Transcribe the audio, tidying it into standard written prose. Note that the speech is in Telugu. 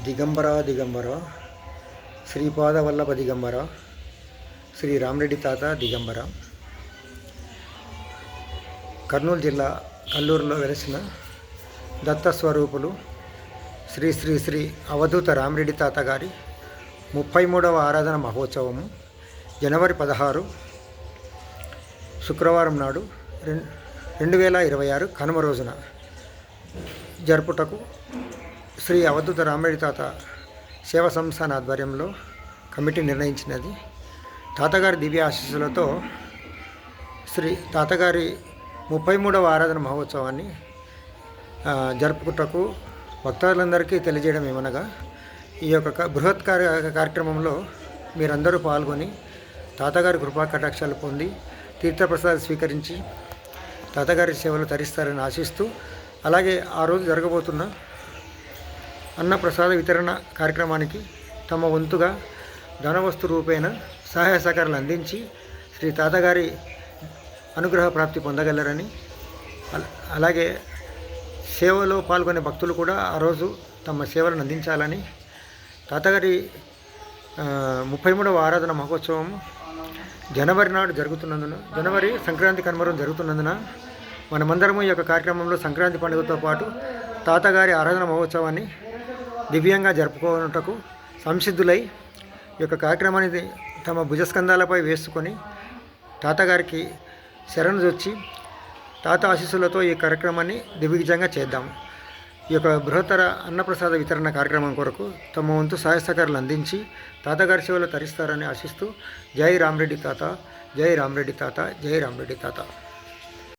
దిగంబర దిగంబర శ్రీపాదవల్లభ దిగంబర శ్రీ రామరెడ్డి తాత దిగంబర కర్నూలు జిల్లా కల్లూరులో వెలిసిన దత్తస్వరూపులు శ్రీ శ్రీ శ్రీ అవధూత రామరెడ్డి తాత గారి 33వ ఆరాధన మహోత్సవము జనవరి 16 శుక్రవారం నాడు 2026 కనుమ రోజున జరుపుటకు శ్రీ అవధూత రామరెడ్డి తాత సేవా సంస్థాన ఆధ్వర్యంలో కమిటీ నిర్ణయించినది. తాతగారి దివ్య ఆశీస్సులతో శ్రీ తాతగారి 33వ ఆరాధన మహోత్సవాన్ని జరుపుటకు భక్తులందరికీ తెలియజేయడం ఏమనగా, ఈ యొక్క బృహత్ కార్యక్రమంలో మీరందరూ పాల్గొని తాతగారి కృపా కటాక్షాలు పొంది తీర్థప్రసాదం స్వీకరించి తాతగారి సేవలు తరిస్తారని ఆశిస్తూ, అలాగే ఆ రోజు జరగబోతున్న అన్నప్రసాద వితరణ కార్యక్రమానికి తమ వంతుగా ధనవస్తు రూపేణ సహాయ సహకారాలు అందించి శ్రీ తాతగారి అనుగ్రహ ప్రాప్తి పొందగలరని, అలాగే సేవలో పాల్గొనే భక్తులు కూడా ఆ రోజు తమ సేవలను అందించాలని, తాతగారి 33వ ఆరాధన మహోత్సవం జనవరి నాడు జరుగుతున్నందున, జనవరి సంక్రాంతి కనుమ జరుగుతున్నందున మనమందరము ఈ యొక్క కార్యక్రమంలో సంక్రాంతి పండుగతో పాటు తాతగారి ఆరాధన మహోత్సవాన్ని దివ్యంగా జరుపుకోవటకు సంసిద్ధులై ఈ యొక్క కార్యక్రమాన్ని తమ భుజస్కంధాలపై వేసుకొని తాతగారికి శరణుజొచ్చి తాత ఆశీస్సులతో ఈ కార్యక్రమాన్ని దిగ్విజయంగా చేద్దాము. ఈ యొక్క బృహత్తర అన్నప్రసాద వితరణ కార్యక్రమం కొరకు తమ వంతు సహాయ సహకారాలు అందించి తాతగారి సేవలు తరిస్తారని ఆశిస్తూ, జై రామరెడ్డి తాత, జై రామరెడ్డి తాత, జై రామరెడ్డి తాత.